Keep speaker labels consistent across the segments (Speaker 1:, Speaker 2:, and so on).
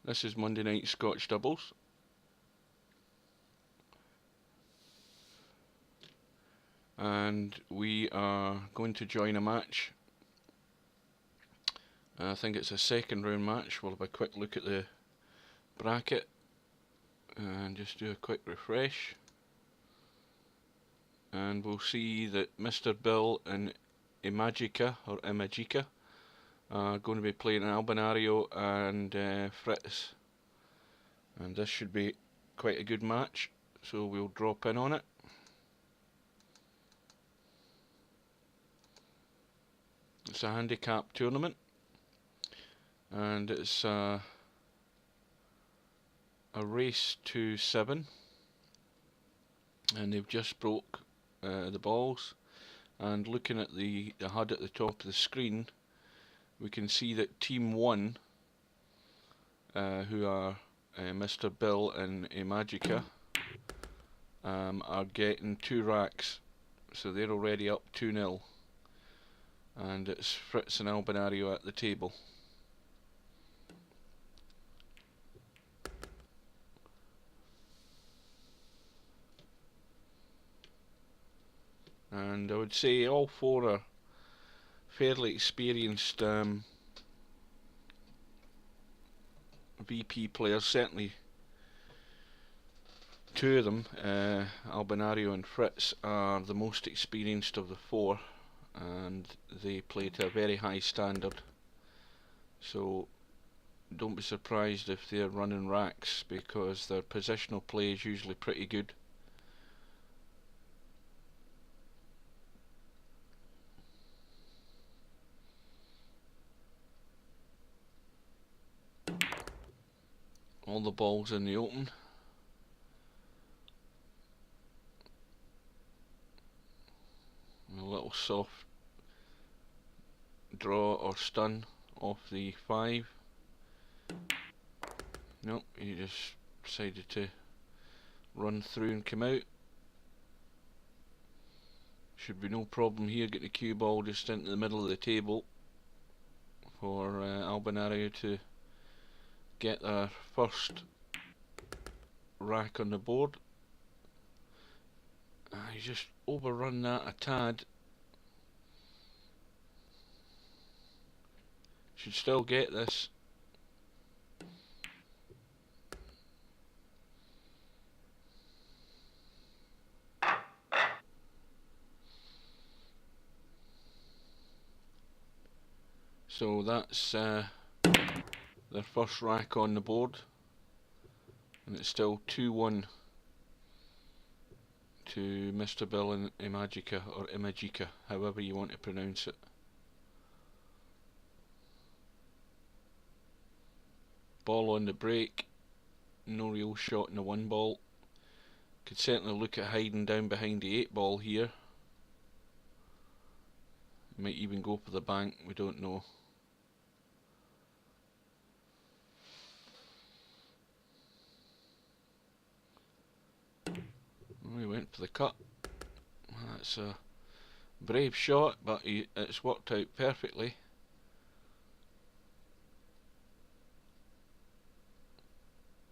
Speaker 1: This is Monday night Scotch doubles. And we are going to join a match. I think it's a second round match. We'll have a quick look at the bracket and just do a quick refresh. And we'll see that MrBill and IIMAICA or IIMAICA are going to be playing Albinario and Fritz, and this should be quite a good match, so we'll drop in on it. It's a handicap tournament, and it's a race to 7, and they've just broke the balls. And looking at the HUD at the top of the screen, we can see that Team 1, who are MrBill and IIMAICA, are getting 2 racks, so they're already up 2-0, and it's Fritz and Albinario at the table. And I would say all 4 are fairly experienced VP players. Certainly 2 of them, Albinario and Fritz, are the most experienced of the 4, and they play to a very high standard, so don't be surprised if they're running racks, because their positional play is usually pretty good. All the balls in the open. A little soft draw or stun off the 5. Nope, he just decided to run through and come out. Should be no problem here. Get the cue ball just into the middle of the table for Albinario to get their first rack on the board. He just overrun that a tad. Should still get this. So that's their first rack on the board, and it's still 2-1 to MrBill and IIMAICA, or IIMAICA, however you want to pronounce it. Ball on the break, no real shot in the 1 ball. Could certainly look at hiding down behind the 8 ball here. Might even go for the bank, we don't know. He went for the cut. That's a brave shot, but it's worked out perfectly.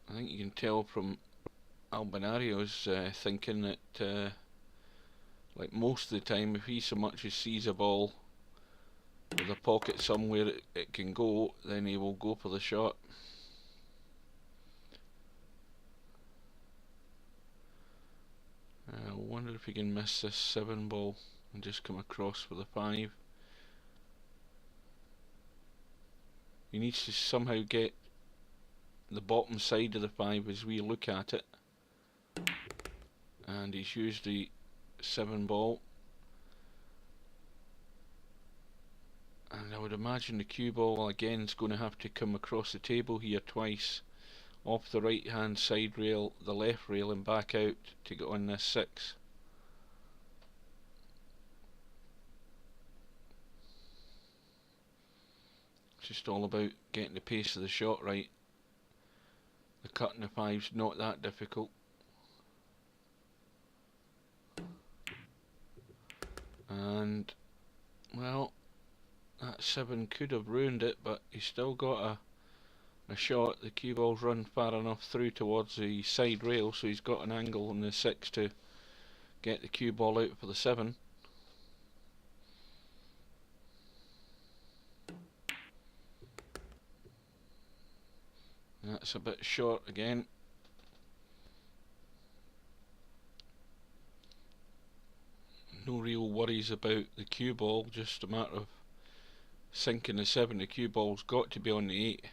Speaker 1: I think you can tell from Albinario's thinking that, like most of the time, if he so much as sees a ball with a pocket somewhere it can go, then he will go for the shot. I wonder if he can miss this 7 ball and just come across with a 5. He needs to somehow get the bottom side of the 5 as we look at it, and he's used the 7 ball, and And I would imagine the cue ball again is going to have to come across the table here twice, off the right hand side rail, the left rail, and back out to get on this 6. It's just all about getting the pace of the shot right. The cut in the 5's not that difficult. And well, that 7 could have ruined it, but he's still got a shot. The cue ball's run far enough through towards the side rail, so he's got an angle on the 6 to get the cue ball out for the 7. That's a bit short again. No real worries about the cue ball, just a matter of sinking the 7. The cue ball's got to be on the 8.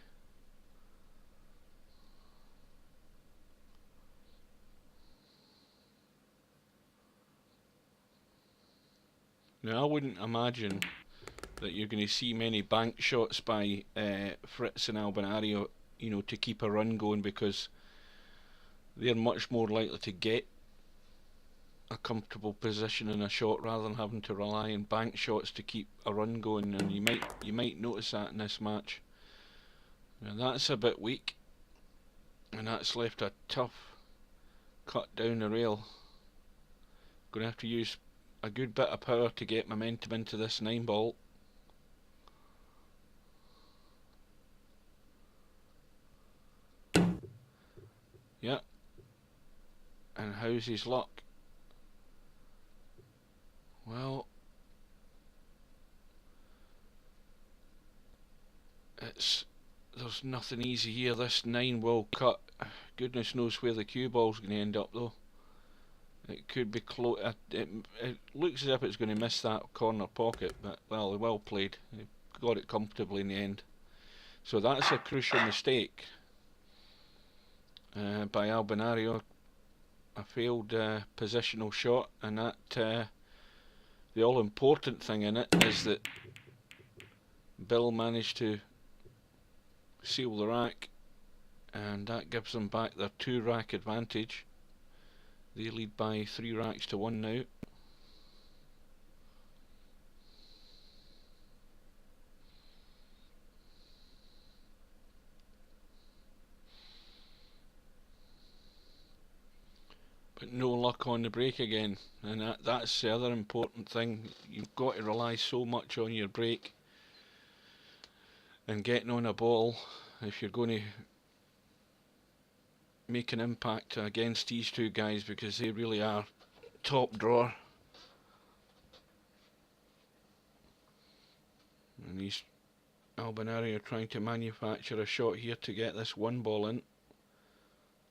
Speaker 1: Now I wouldn't imagine that you're going to see many bank shots by Fritz and Albinario, you know, to keep a run going, because they're much more likely to get a comfortable position in a shot rather than having to rely on bank shots to keep a run going. And you might notice that in this match. Now that's a bit weak, and that's left a tough cut down the rail. Going to have to use a good bit of power to get momentum into this 9 ball. Yeah. And how's his luck? Well, there's nothing easy here. This 9 will cut. Goodness knows where the cue ball's going to end up though. It could be close. It looks as if it's going to miss that corner pocket, but well played. He got it comfortably in the end. So that's a crucial mistake by Albinario. A failed positional shot, and that the all-important thing in it is that Bill managed to seal the rack, and that gives them back their 2 rack advantage. They lead by 3 racks to 1 now. But no luck on the break again, and that's the other important thing. You've got to rely so much on your break and getting on a ball if you're going to make an impact against these 2 guys, because they really are top drawer. And he's Albinario trying to manufacture a shot here to get this 1 ball in.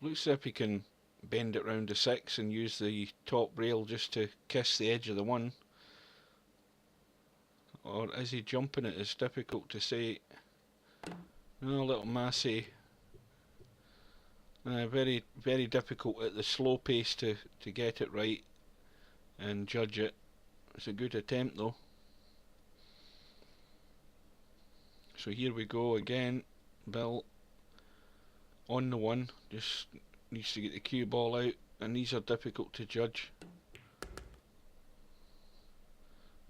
Speaker 1: Looks as if he can bend it round the 6 and use the top rail just to kiss the edge of the 1. Or is he jumping it? It's difficult to say. No, little Massey. Very, very difficult at the slow pace to get it right and judge it. It's a good attempt though. So here we go again. Bill on the 1, just needs to get the cue ball out, and these are difficult to judge.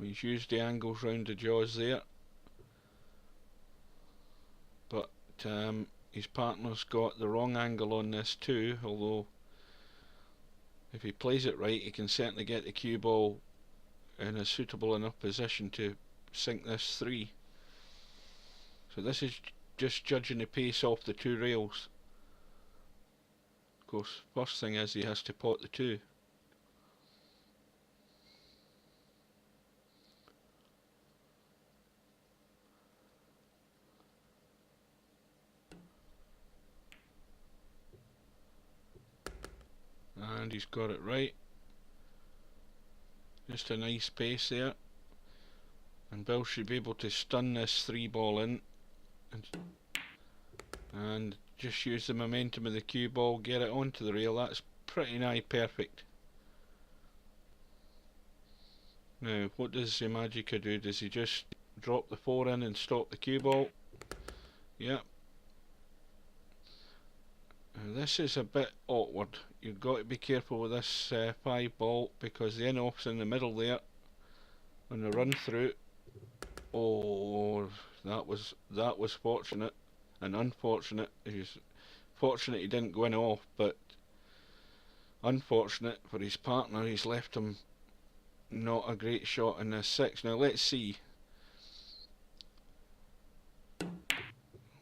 Speaker 1: He's used the angles round the jaws there, but his partner's got the wrong angle on this too, although if he plays it right he can certainly get the cue ball in a suitable enough position to sink this 3. So this is just judging the pace off the 2 rails. Of course, first thing is he has to pot the 2. And he's got it right. Just a nice pace there. And Bill should be able to stun this 3 ball in and just use the momentum of the cue ball, get it onto the rail. That's pretty nigh perfect. Now what does IIMAICA do? Does he just drop the 4 in and stop the cue ball. Yep. This is a bit awkward. You've got to be careful with this 5 ball, because the in-off's in the middle there on the run through. Oh, that was fortunate and unfortunate. He's fortunate he didn't go in off, but unfortunate for his partner. He's left him not a great shot in this 6. Now let's see.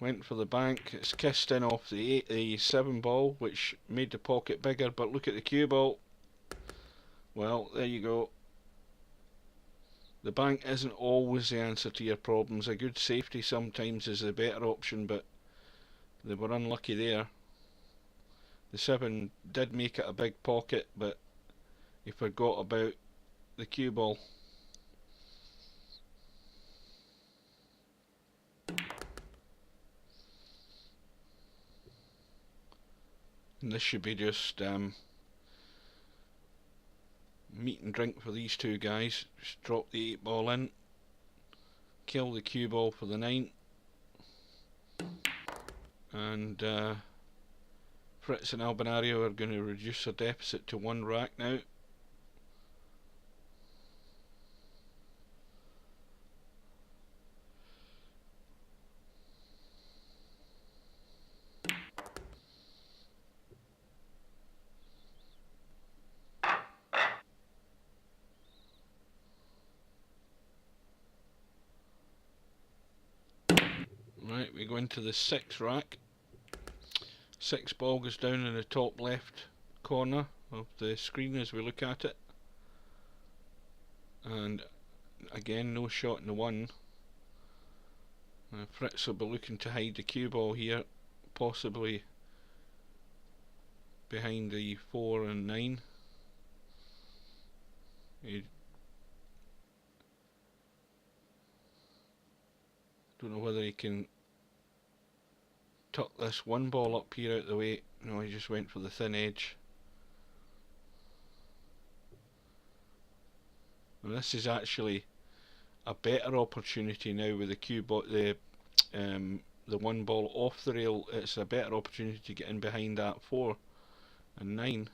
Speaker 1: Went for the bank. It's kissed in off the 7 ball, which made the pocket bigger, but look at the cue ball. Well, there you go. The bank isn't always the answer to your problems. A good safety sometimes is the better option, but they were unlucky there. The 7 did make it a big pocket, but he forgot about the cue ball. And this should be just meat and drink for these two guys. Just drop the 8 ball in, kill the cue ball for the 9, and Fritz and Albinario are going to reduce their deficit to 1 rack now. Right, we go into the 6 rack. 6 ball goes down in the top left corner of the screen as we look at it. And again, no shot in the 1. Fritz will be looking to hide the cue ball here, possibly behind the 4 and 9. Don't know whether he can tuck this 1 ball up here out the way. No, he just went for the thin edge. And this is actually a better opportunity now with the cue ball, the 1 ball off the rail. It's a better opportunity to get in behind that 4 and 9.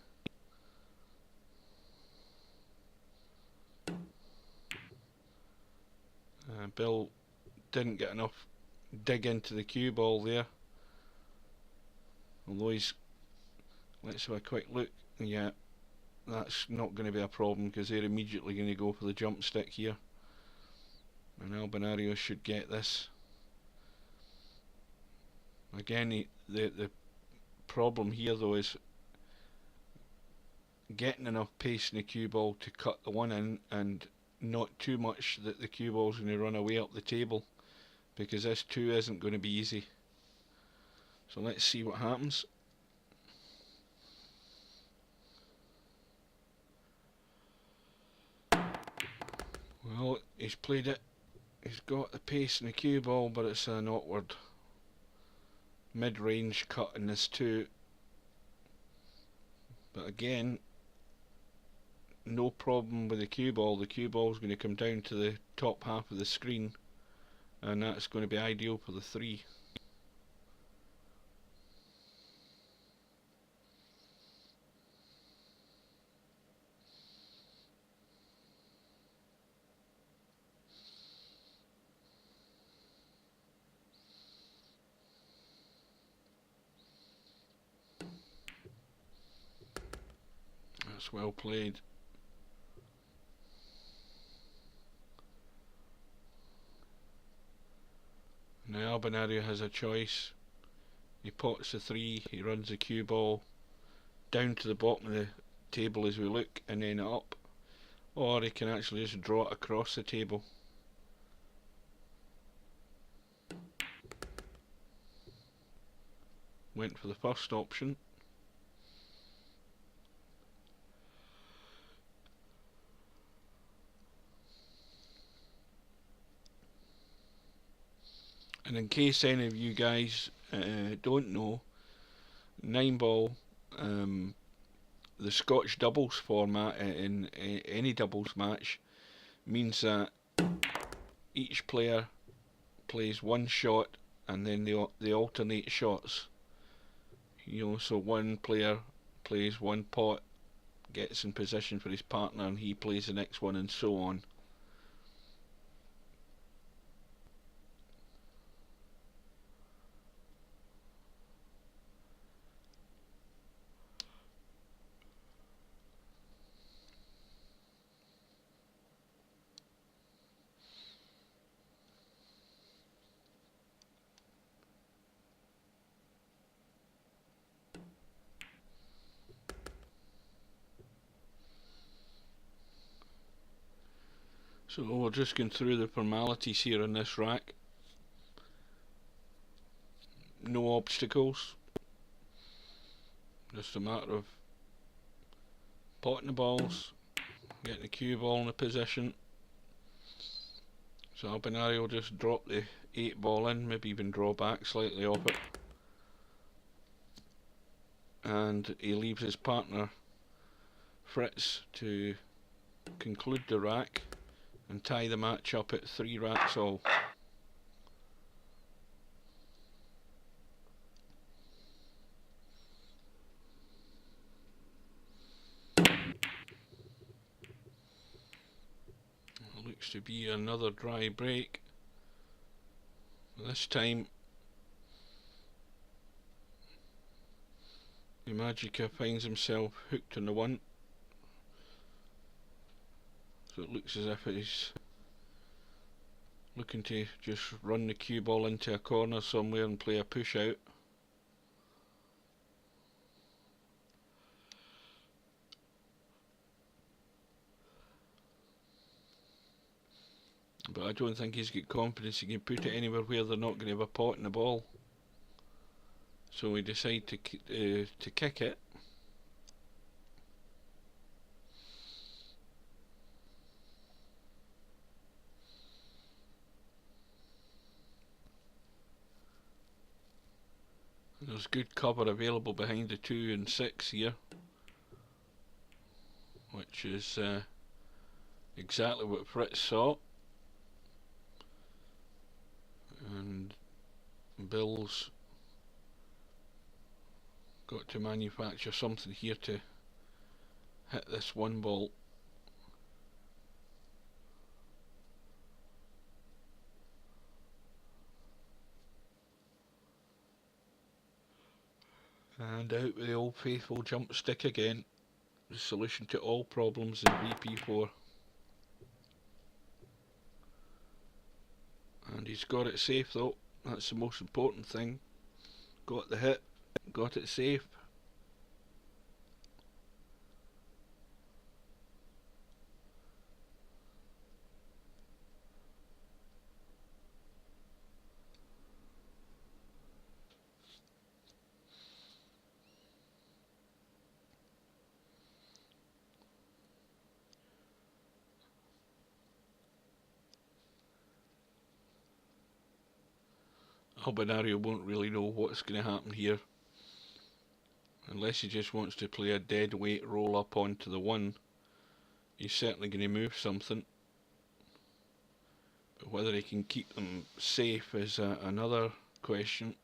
Speaker 1: Bill didn't get enough dig into the cue ball there. Although let's have a quick look. Yeah, that's not going to be a problem, because they're immediately going to go for the jump stick here. And Albinario should get this. Again, the problem here though is getting enough pace in the cue ball to cut the 1 in, and not too much that the cue ball's going to run away up the table, because this 2 isn't going to be easy. So let's see what happens. Well, he's played it. He's got the pace in the cue ball, but it's an awkward mid-range cut in this 2. But again, no problem with the cue ball. The cue ball is going to come down to the top half of the screen, and that's going to be ideal for the 3. That's well played. Now Albinario has a choice. He pots the 3, he runs the cue ball down to the bottom of the table as we look, and then up. Or he can actually just draw it across the table. Went for the first option. And in case any of you guys don't know, 9 ball, the Scotch doubles format in any doubles match means that each player plays one shot, and then they alternate shots. So one player plays one pot, gets in position for his partner, and he plays the next one, and so on. So we're just going through the formalities here on this rack. No obstacles. Just a matter of potting the balls, getting the cue ball in a position. So Albinario will just drop the 8 ball in, maybe even draw back slightly off it. And he leaves his partner Fritz to conclude the rack and tie the match up at 3 racks all. Looks to be another dry break. This time IIMAICA finds himself hooked on the 1. So it looks as if he's looking to just run the cue ball into a corner somewhere and play a push out. But I don't think he's got confidence he can put it anywhere where they're not going to have a pot in the ball. So we decide to kick it. There's good cover available behind the 2 and 6 here, which is exactly what Fritz saw. And Bill's got to manufacture something here to hit this 1 ball. And out with the old faithful jump stick again. The solution to all problems in VP4. And he's got it safe though. That's the most important thing. Got the hit, got it safe. Albinario won't really know what's going to happen here, unless he just wants to play a dead weight roll up onto the 1. He's certainly going to move something, but whether he can keep them safe is another question.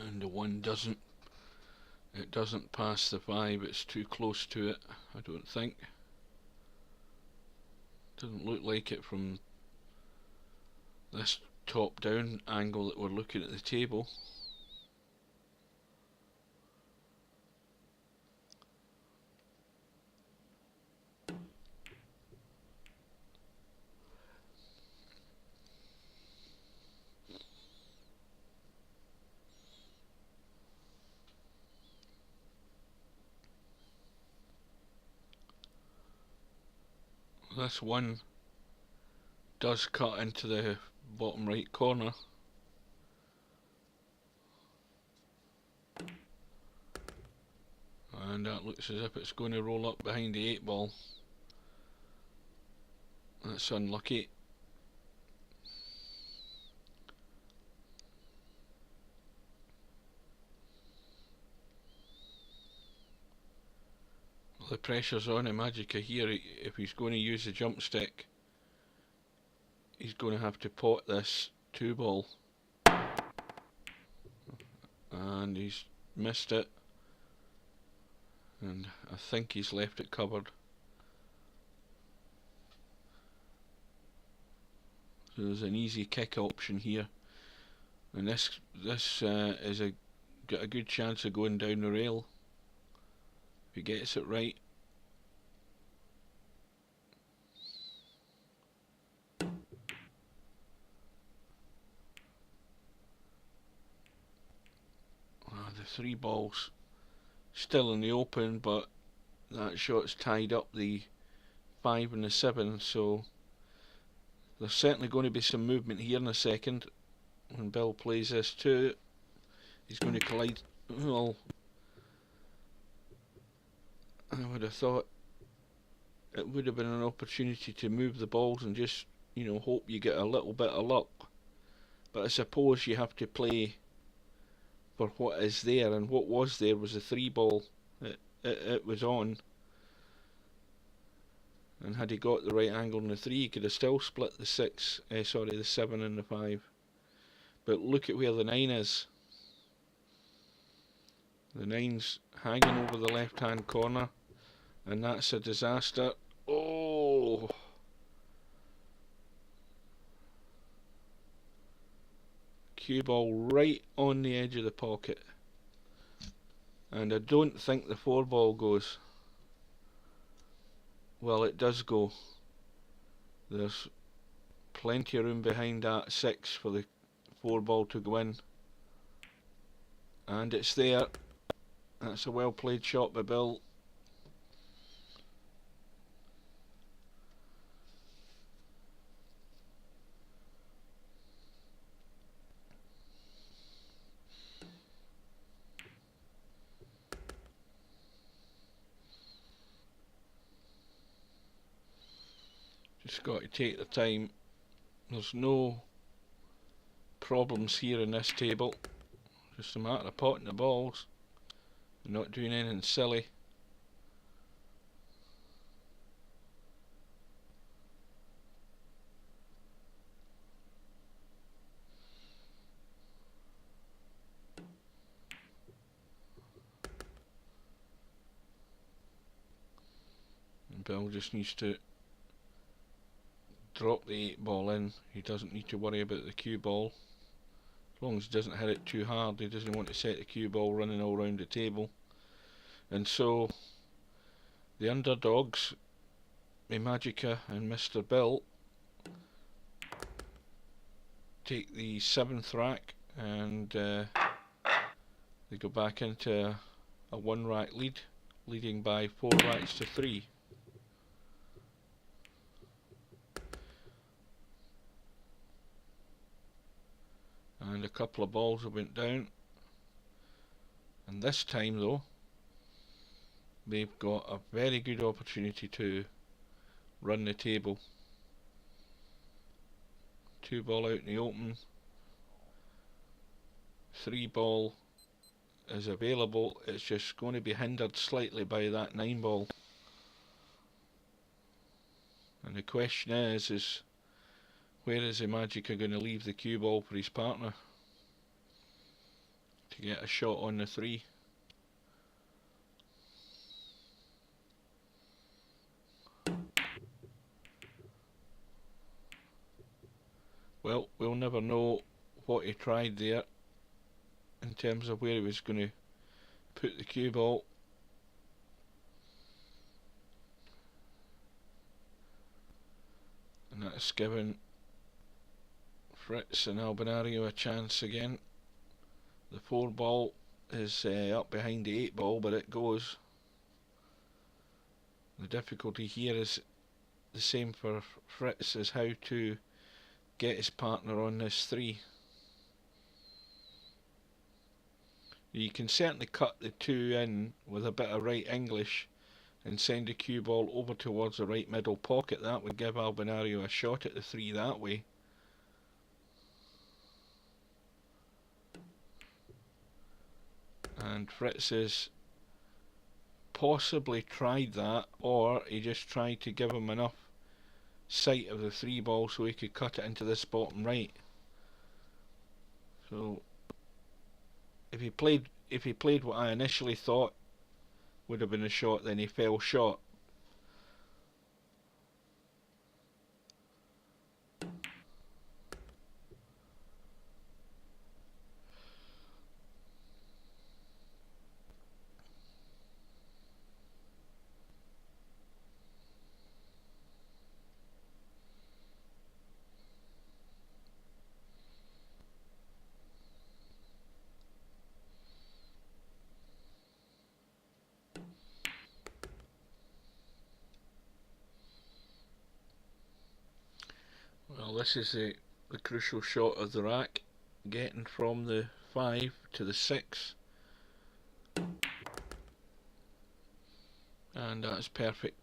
Speaker 1: And the 1 doesn't pass the 5, it's too close to it, I don't think. Doesn't look like it from this top down angle that we're looking at the table. This 1 does cut into the bottom right corner. And that looks as if it's going to roll up behind the 8 ball. That's unlucky. Well, the pressure's on IIMAICA here. If he's going to use the jump stick, he's going to have to pot this 2 ball. And he's missed it. And I think he's left it covered. So there's an easy kick option here, and this is got a good chance of going down the rail if he gets it right. The 3 balls still in the open, but that shot's tied up the 5 and the 7, so there's certainly going to be some movement here in a second. When Bill plays this too, he's going to collide. Well, I would have thought it would have been an opportunity to move the balls and just, you know, hope you get a little bit of luck. But I suppose you have to play for what is there, and what was there was a 3 ball. It was on, and had he got the right angle on the 3, he could have still split the 7 and the 5. But look at where the 9 is. The 9's hanging over the left hand corner, and that's a disaster. Oh! Cue ball right on the edge of the pocket. And I don't think the 4 ball goes. Well, it does go. There's plenty of room behind that 6 for the 4 ball to go in. And it's there. That's a well played shot by Bill. Just got to take the time. There's no problems here in this table. Just a matter of potting the balls and not doing anything silly. And Bill just needs to drop the 8 ball in. He doesn't need to worry about the cue ball. As long as he doesn't hit it too hard, he doesn't want to set the cue ball running all around the table. And so the underdogs, IIMAICA and MrBill, take the 7th rack, and they go back into a 1 rack lead, leading by 4 racks to 3. And a couple of balls have went down, and this time though they've got a very good opportunity to run the table. 2 ball out in the open, 3 ball is available. It's just going to be hindered slightly by that 9 ball, and the question is where is IIMAICA going to leave the cue ball for his partner to get a shot on the 3? Well, we'll never know what he tried there in terms of where he was going to put the cue ball. And that's given Fritz and Albinario a chance again. The 4 ball is up behind the 8 ball, but it goes. The difficulty here is the same for Fritz, is how to get his partner on this 3. You can certainly cut the 2 in with a bit of right English and send the cue ball over towards the right middle pocket. That would give Albinario a shot at the 3 that way. And Fritz has possibly tried that, or he just tried to give him enough sight of the 3 ball so he could cut it into this bottom right. So if he played what I initially thought would have been a shot, then he fell short. Well, this is the crucial shot of the rack, getting from the 5 to the 6, and that's perfect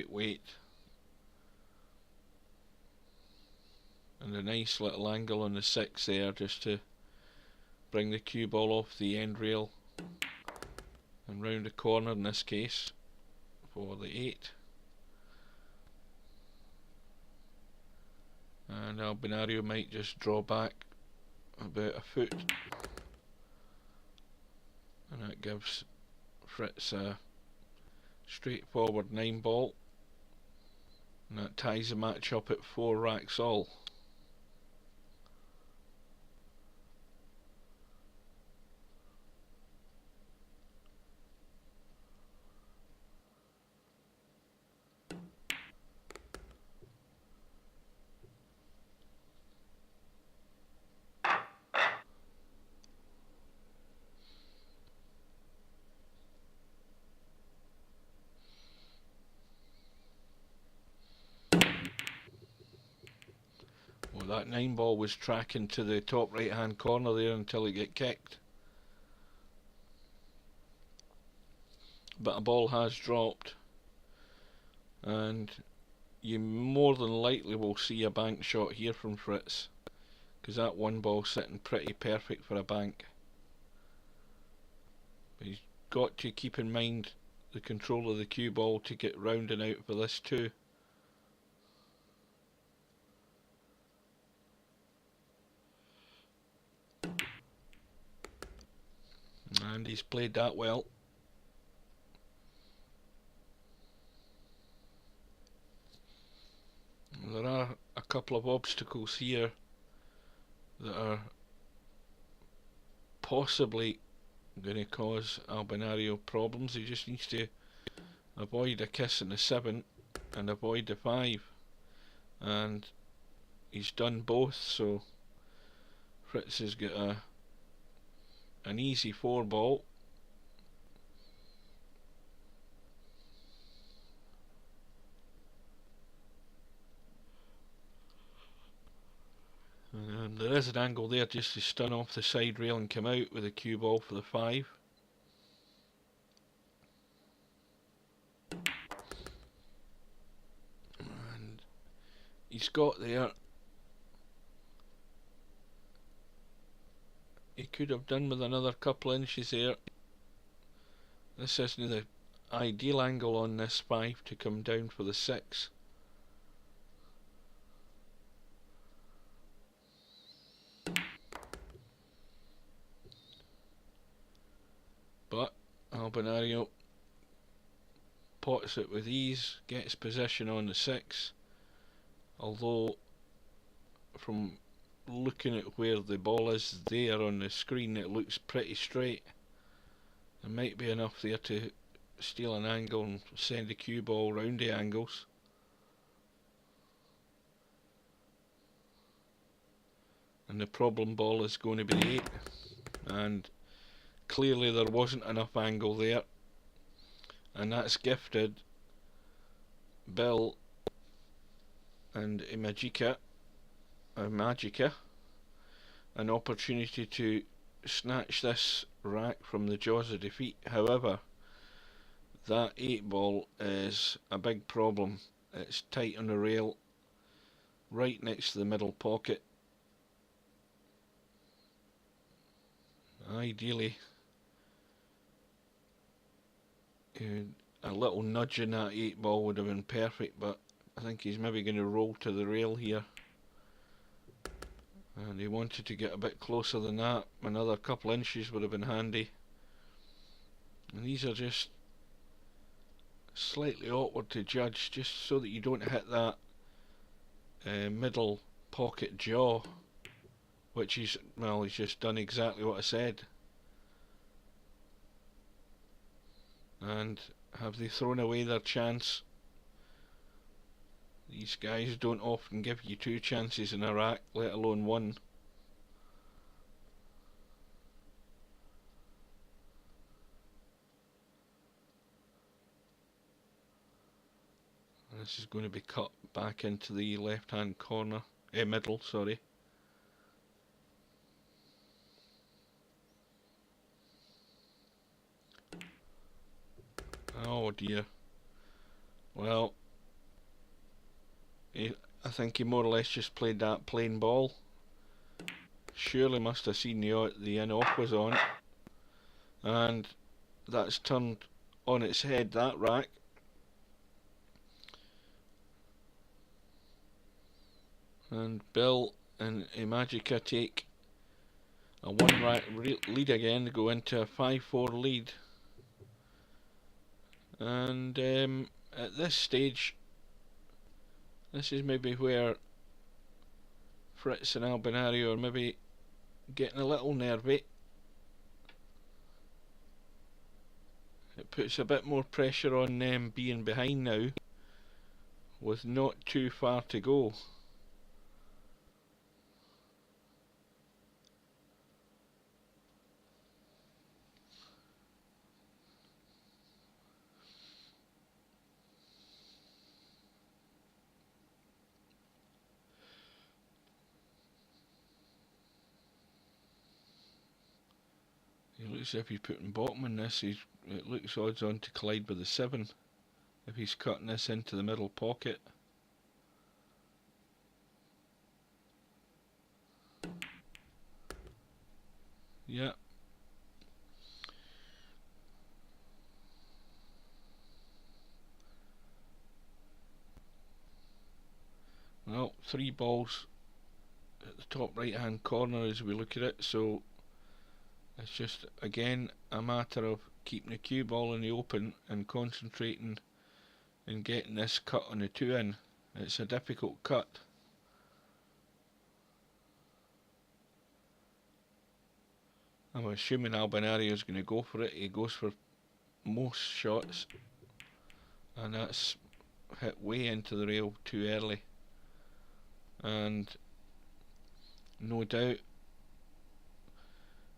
Speaker 1: weight, and a nice little angle on the 6 there just to bring the cue ball off the end rail and round the corner in this case for the 8. And Albinario might just draw back about a foot, and that gives Fritz a straightforward 9 ball, and that ties the match up at 4 racks all. Well, that 9 ball was tracking to the top right hand corner there until it got kicked. But a ball has dropped, and you more than likely will see a bank shot here from Fritz, because that 1 ball sitting pretty perfect for a bank. But he's got to keep in mind the control of the cue ball to get round and out for this 2. And he's played that well. There are a couple of obstacles here that are possibly going to cause Albinario problems. He just needs to avoid a kiss in the 7 and avoid the 5, and he's done both, so Fritz has got an easy 4 ball. And there is an angle there just to stun off the side rail and come out with a cue ball for the 5. And he's got there. He could have done with another couple inches there. This isn't the ideal angle on this 5 to come down for the 6. But Albinario pots it with ease, gets position on the 6, although from looking at where the ball is there on the screen it looks pretty straight. There might be enough there to steal an angle and send the cue ball round the angles. And the problem ball is going to be the 8, and clearly there wasn't enough angle there, and that's gifted Bill and IIMAICA IIMAICA an opportunity to snatch this rack from the jaws of defeat. However, that 8 ball is a big problem. It's tight on the rail, right next to the middle pocket. Ideally, a little nudge in that 8 ball would have been perfect, but I think he's maybe going to roll to the rail here. And he wanted to get a bit closer than that. Another couple inches would have been handy. And these are just slightly awkward to judge, just so that you don't hit that middle pocket jaw, which he's just done exactly what I said. And have they thrown away their chance? These guys don't often give you 2 chances in a rack, let alone 1. This is going to be cut back into the left hand corner, middle, sorry. Oh dear. Well, I think he more or less just played that plain ball. Surely must have seen the in-off was on, and that's turned on its head, that rack. And Bill and IIMAICA take a 1 rack lead again, go into a 5-4 lead. And at this stage, this is maybe where Fritz and Albinario are maybe getting a little nervy. It puts a bit more pressure on them being behind now, with not too far to go. It looks as if he's putting bottom on this. It looks odds on to collide with the 7 if he's cutting this into the middle pocket. Yeah. Well, 3 balls at the top right hand corner as we look at it, so it's just again a matter of keeping the cue ball in the open and concentrating and getting this cut on the 2 in. It's a difficult cut. I'm assuming Albinario is going to go for it. He goes for most shots, and that's hit way into the rail too early. And no doubt,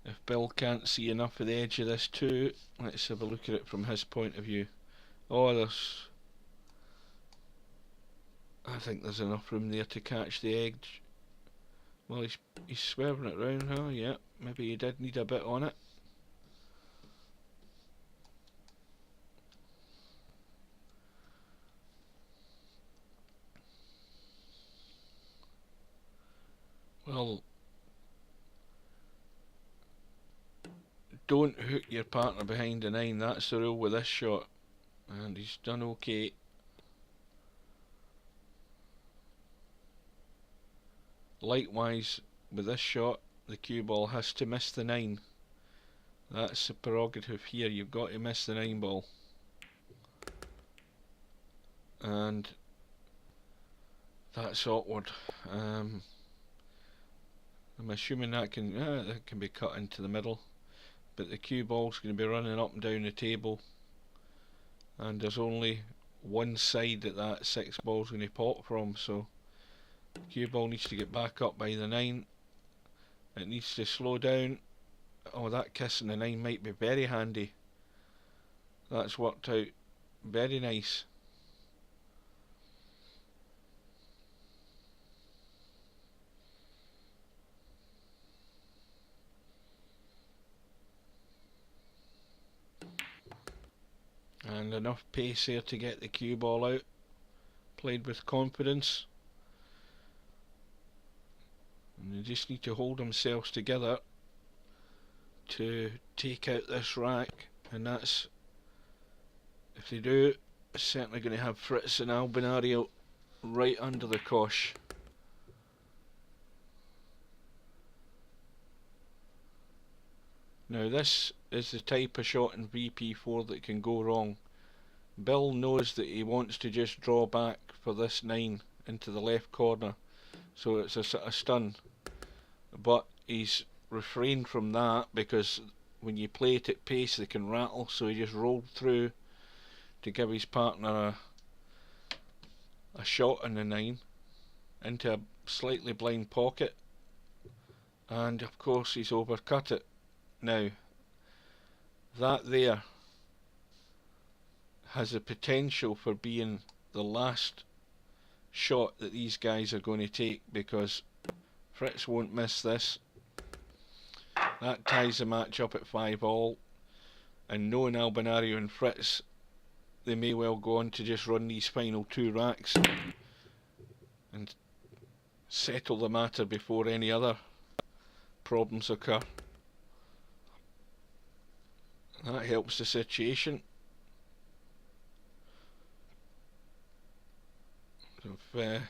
Speaker 1: if Bill can't see enough of the edge of this too, let's have a look at it from his point of view. Oh, I think there's enough room there to catch the edge. Well, he's swerving it round, huh? Yeah, maybe he did need a bit on it. Well, don't hook your partner behind the 9, that's the rule with this shot. And he's done okay. Likewise, with this shot, the cue ball has to miss the 9. That's the prerogative here, you've got to miss the 9 ball. And that's awkward. I'm assuming that can be cut into the middle, but the cue ball's going to be running up and down the table, and there's only one side that 6 ball's going to pop from, so the cue ball needs to get back up by the 9. It needs to slow down. Oh, that kiss in the 9 might be very handy. That's worked out very nice. and enough pace there to get the cue ball out. Played with confidence, and they just need to hold themselves together to take out this rack, and that's, if they do, it's certainly going to have Fritz and Albinario right under the cosh. Now this is the type of shot in VP4 that can go wrong. Bill knows that he wants to just draw back for this 9 into the left corner, so it's a sort of stun, but he's refrained from that because when you play it at pace they can rattle, so he just rolled through to give his partner a shot on the 9 into a slightly blind pocket, and of course he's overcut it. Now that there has the potential for being the last shot that these guys are going to take, because Fritz won't miss this. That ties the match up at 5-all, and knowing Albinario and Fritz, they may well go on to just run these final 2 racks and settle the matter before any other problems occur. That helps the situation. They've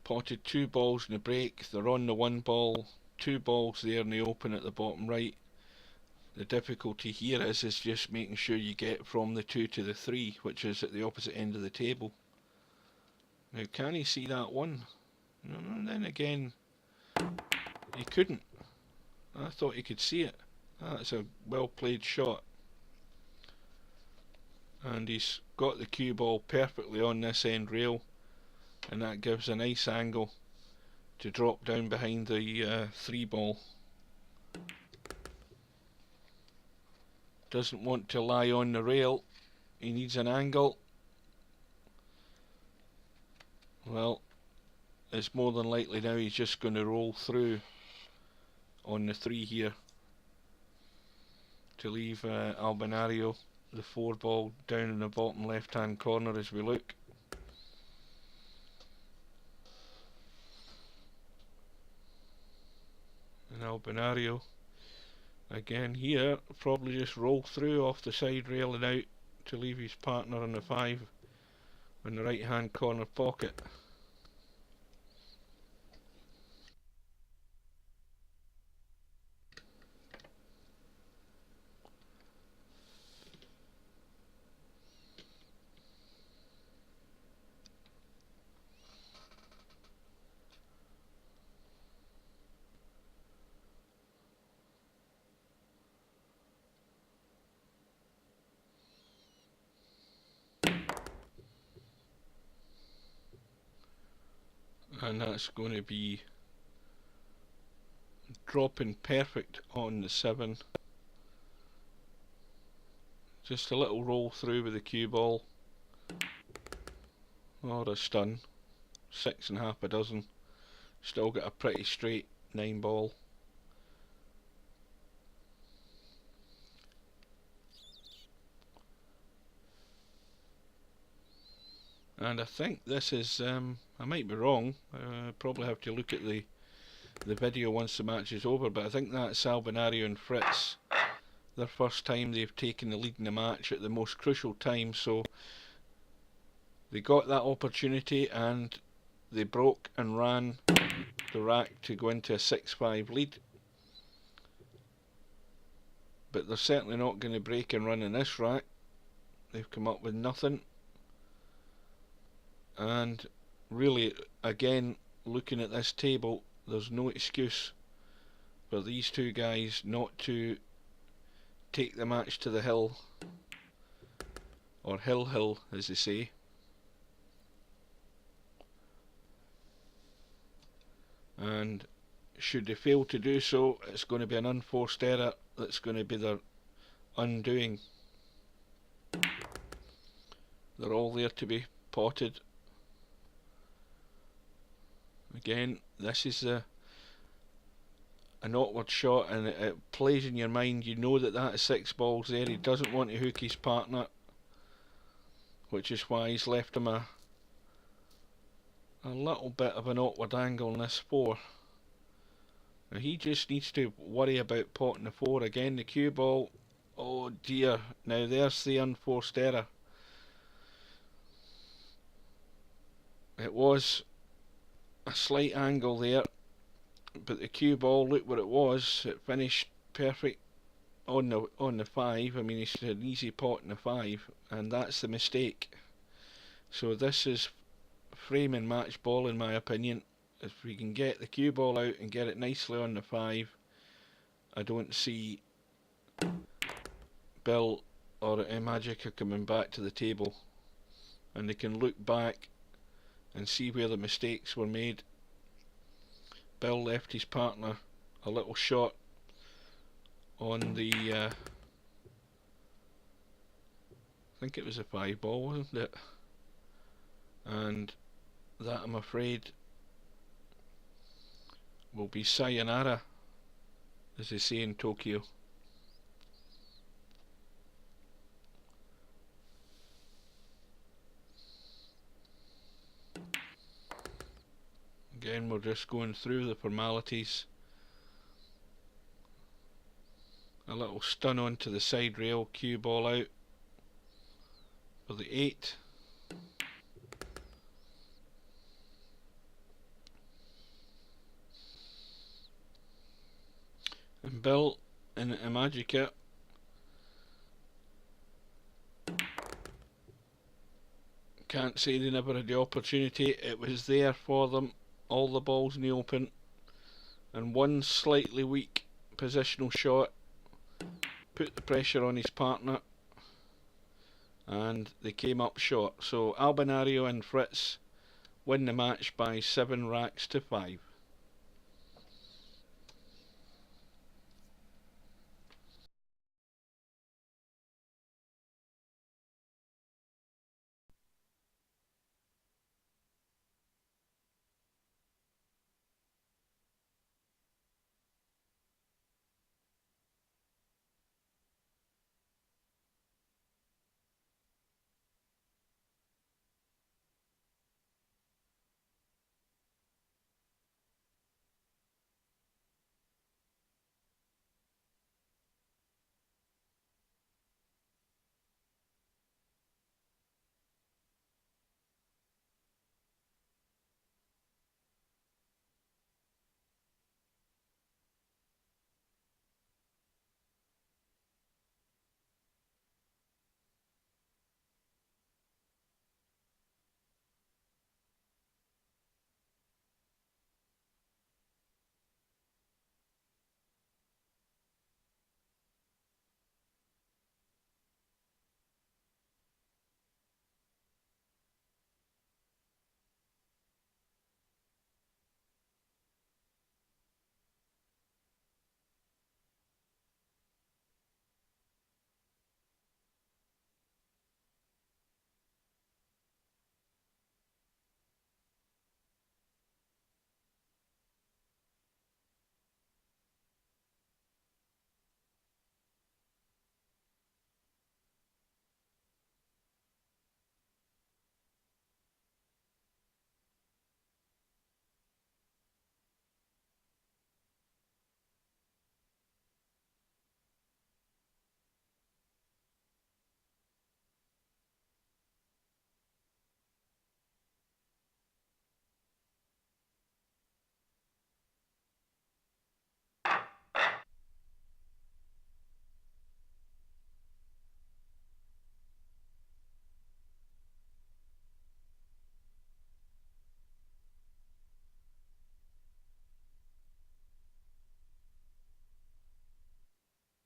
Speaker 1: potted 2 balls in the break. They're on the 1 ball, 2 balls there in the open at the bottom right. The difficulty here is just making sure you get from the 2 to the 3, which is at the opposite end of the table. Now can he see that 1? And then again, he couldn't. I thought he could see it. That's a well played shot. And he's got the cue ball perfectly on this end rail, and that gives a nice angle to drop down behind the 3 ball. Doesn't want to lie on the rail, he needs an angle. Well, it's more than likely now he's just going to roll through on the 3 here to leave Albinario the 4 ball down in the bottom left hand corner as we look. And Albinario again here probably just roll through off the side rail and out to leave his partner on the 5 in the right hand corner pocket. And that's going to be dropping perfect on the 7. Just a little roll through with the cue ball, or a stun. 6 and half a dozen. Still got a pretty straight 9 ball. And I think this is, I might be wrong, probably have to look at the video once the match is over, but I think that's Albinario and Fritz, their first time they've taken the lead in the match at the most crucial time, so they got that opportunity and they broke and ran the rack to go into a 6-5 lead. But they're certainly not going to break and run in this rack. They've come up with nothing. And really, again, looking at this table, there's no excuse for these 2 guys not to take the match to the hill, or hill as they say. And should they fail to do so, it's going to be an unforced error that's going to be their undoing. They're all there to be potted. Again, this is an awkward shot and it plays in your mind. You know that that is 6 balls there. He doesn't want to hook his partner, which is why he's left him a little bit of an awkward angle in this 4. Now he just needs to worry about potting the 4 again. The cue ball, oh dear, now there's the unforced error. It was a slight angle there, but the cue ball, look what it was. It finished perfect on the 5. I mean, it's an easy pot in the 5, and that's the mistake. So this is frame and match ball in my opinion. If we can get the cue ball out and get it nicely on the 5, I don't see Bill or IIMAICA coming back to the table, and they can look back and see where the mistakes were made. Bill left his partner a little short on the I think it was a 5 ball, wasn't it? And that, I'm afraid, will be sayonara, as they say in Tokyo. Again, we're just going through the formalities. A little stun onto the side rail, cue ball out for the 8. And Bill and IIMAICA can't say they never had the opportunity. It was there for them, all the balls in the open, and one slightly weak positional shot put the pressure on his partner, and they came up short. So Albinario and Fritz win the match by 7 racks to 5.